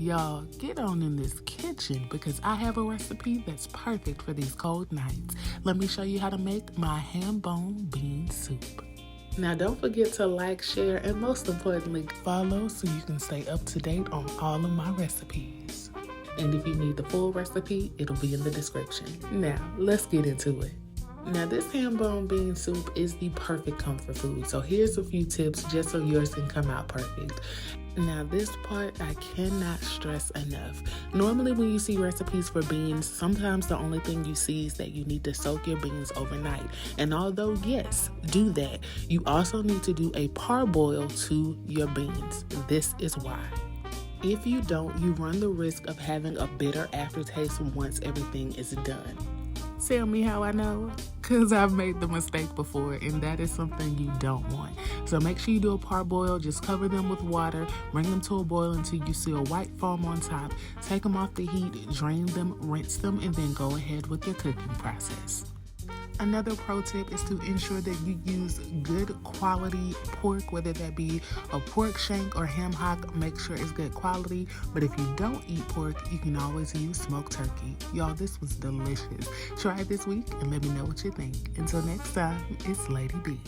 Y'all, get on in this kitchen because I have a recipe that's perfect for these cold nights. Let me show you how to make my Hambone Bean Soup. Now don't forget to like, share, and most importantly, follow so you can stay up to date on all of my recipes. And if you need the full recipe, it'll be in the description. Now, let's get into it. Now this Hambone bean soup is the perfect comfort food, so here's a few tips just so yours can come out perfect. Now this part I cannot stress enough. Normally when you see recipes for beans, sometimes the only thing you see is that you need to soak your beans overnight. And although yes, do that, you also need to do a parboil to your beans. This is why. If you don't, you run the risk of having a bitter aftertaste once everything is done. Tell me how I know, because I've made the mistake before, and that is something you don't want. So make sure you do a parboil. Just cover them with water, bring them to a boil until you see a white foam on top. Take them off the heat, drain them, rinse them, and then go ahead with your cooking process. Another pro tip is to ensure that you use good quality pork, whether that be a pork shank or ham hock. Make sure it's good quality. But if you don't eat pork, you can always use smoked turkey. Y'all, this was delicious. Try it this week and let me know what you think. Until next time, it's Lady B.